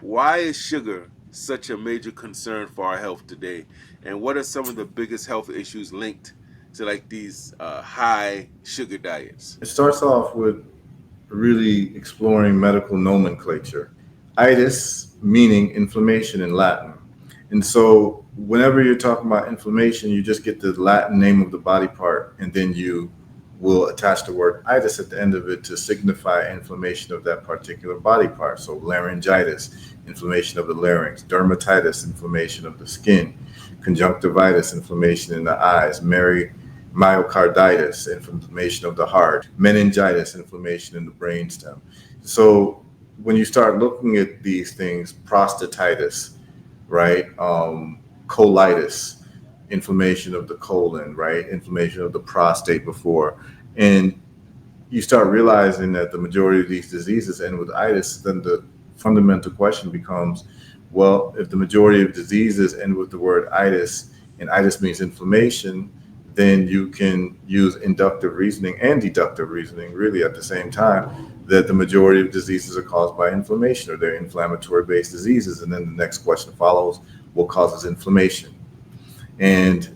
Why is sugar such a major concern for our health today? And what are some of the biggest health issues linked to like these high sugar diets? It starts off with really exploring medical nomenclature. Itis meaning inflammation in Latin. And so whenever you're talking about inflammation, you just get the Latin name of the body part and then you will attach the word itis at the end of it to signify inflammation of that particular body part. So laryngitis, inflammation of the larynx; dermatitis, inflammation of the skin; conjunctivitis, inflammation in the eyes; myocarditis, inflammation of the heart; meningitis, inflammation in the brainstem. So when you start looking at these things, prostatitis, right? Colitis, inflammation of the colon, right? Inflammation of the prostate before. And you start realizing that the majority of these diseases end with itis, then the fundamental question becomes, well, if the majority of diseases end with the word itis, and itis means inflammation, then you can use inductive reasoning and deductive reasoning really at the same time that the majority of diseases are caused by inflammation or they're inflammatory based diseases. And then the next question follows, what causes inflammation? And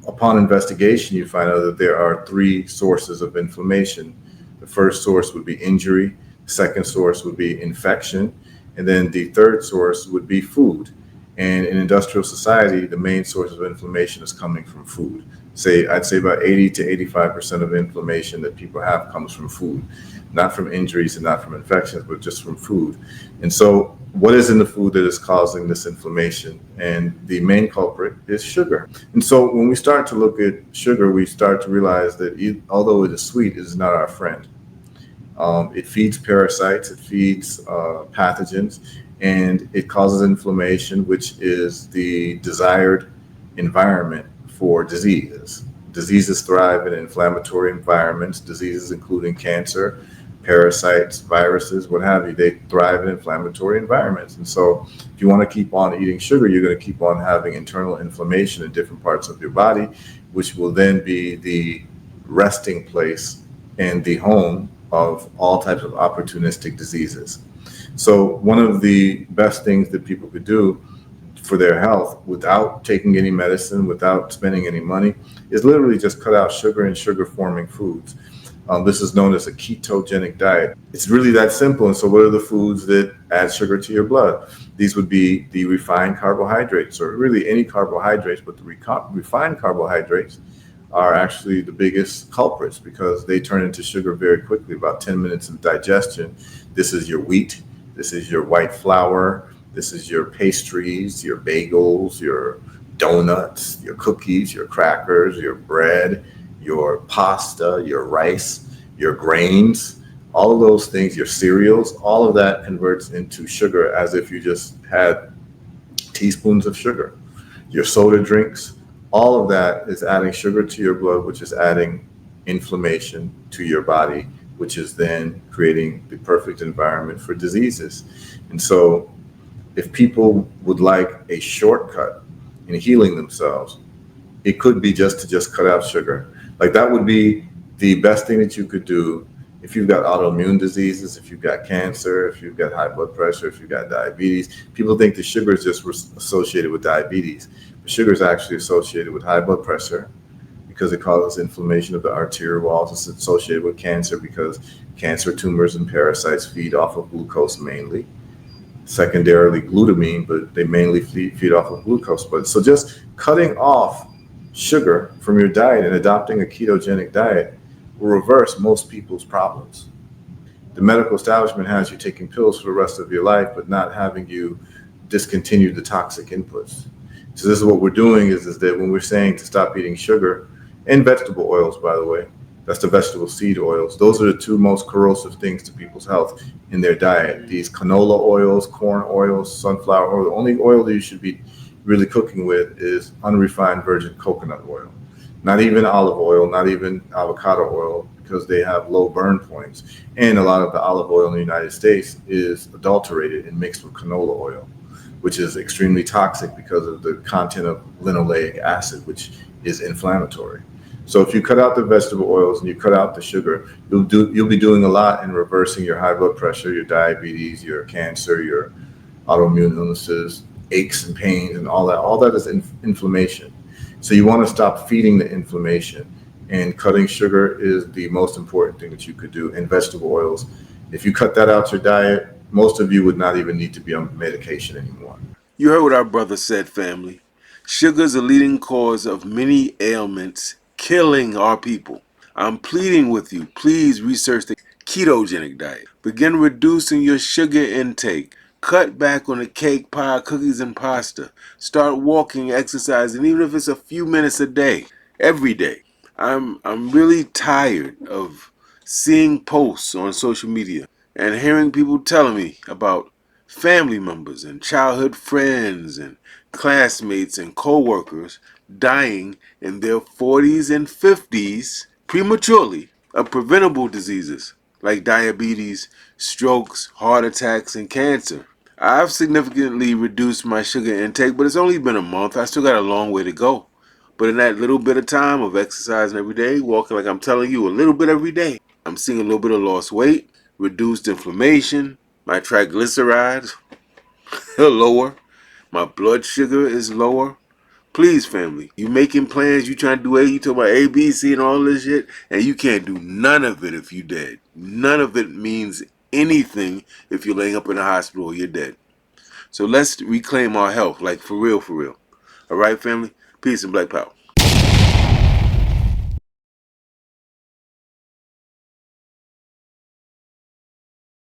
upon investigation, you find out that there are three sources of inflammation. The first source would be injury, the second source would be infection, and then the third source would be food. And in industrial society, the main source of inflammation is coming from food. I'd say about 80 to 85% of inflammation that people have comes from food, not from injuries and not from infections, but just from food. And so what is in the food that is causing this inflammation? And the main culprit is sugar. And so when we start to look at sugar, we start to realize that although it is sweet, it is not our friend. It feeds parasites, it feeds pathogens, and it causes inflammation, which is the desired environment for diseases. Diseases thrive in inflammatory environments, diseases including cancer, parasites, viruses, what have you, they thrive in inflammatory environments. And so if you want to keep on eating sugar, you're going to keep on having internal inflammation in different parts of your body, which will then be the resting place and the home of all types of opportunistic diseases. So one of the best things that people could do for their health without taking any medicine, without spending any money, is literally just cut out sugar and sugar forming foods. This is known as a ketogenic diet. It's really that simple. And so, what are the foods that add sugar to your blood? These would be the refined carbohydrates, or really any carbohydrates, but the refined carbohydrates are actually the biggest culprits because they turn into sugar very quickly, about 10 minutes of digestion. This is your wheat, this is your white flour, this is your pastries, your bagels, your donuts, your cookies, your crackers, your bread, your pasta, your rice, your grains, all of those things, your cereals, all of that converts into sugar as if you just had teaspoons of sugar. Your soda drinks, all of that is adding sugar to your blood, which is adding inflammation to your body, which is then creating the perfect environment for diseases. And so, if people would like a shortcut in healing themselves, it could be just to just cut out sugar. Like that would be the best thing that you could do if you've got autoimmune diseases, if you've got cancer, if you've got high blood pressure, if you've got diabetes. People think the sugar is just associated with diabetes, but sugar is actually associated with high blood pressure because it causes inflammation of the arterial walls. It's associated with cancer because cancer tumors and parasites feed off of glucose mainly, secondarily glutamine, but they mainly feed off of glucose. But so just cutting off sugar from your diet and adopting a ketogenic diet will reverse most people's problems. The medical establishment has you taking pills for the rest of your life, but not having you discontinue the toxic inputs. So this is what we're doing is that when we're saying to stop eating sugar and vegetable oils, by the way, that's the vegetable seed oils. Those are the two most corrosive things to people's health in their diet. These canola oils, corn oils, sunflower oil. The only oil that you should be really cooking with is unrefined virgin coconut oil. Not even olive oil, not even avocado oil, because they have low burn points. And a lot of the olive oil in the United States is adulterated and mixed with canola oil, which is extremely toxic because of the content of linoleic acid, which is inflammatory. So if you cut out the vegetable oils and you cut out the sugar, you'll be doing a lot in reversing your high blood pressure, your diabetes, your cancer, your autoimmune illnesses, aches and pains, and all that. All that is inflammation. So you want to stop feeding the inflammation. And cutting sugar is the most important thing that you could do. And vegetable oils. If you cut that out your diet, most of you would not even need to be on medication anymore. You heard what our brother said, family. Sugar is a leading cause of many ailments, killing our people. I'm pleading with you, please research the ketogenic diet. Begin reducing your sugar intake. Cut back on the cake, pie, cookies, and pasta. Start walking, exercising, even if it's a few minutes a day, every day. I'm really tired of seeing posts on social media and hearing people telling me about family members and childhood friends and classmates and coworkers dying in their 40s and 50s prematurely of preventable diseases like diabetes, strokes, heart attacks, and cancer. I've significantly reduced my sugar intake, but it's only been a month. I still got a long way to go. But in that little bit of time of exercising every day, walking like I'm telling you a little bit every day, I'm seeing a little bit of lost weight, reduced inflammation, my triglycerides are lower, my blood sugar is lower. Please, family, you making plans, you trying to do A, you talk about A, B, C, and all this shit, and you can't do none of it if you dead. None of it means anything if you're laying up in the hospital or you're dead. So let's reclaim our health, like for real, for real. All right, family? Peace and black power.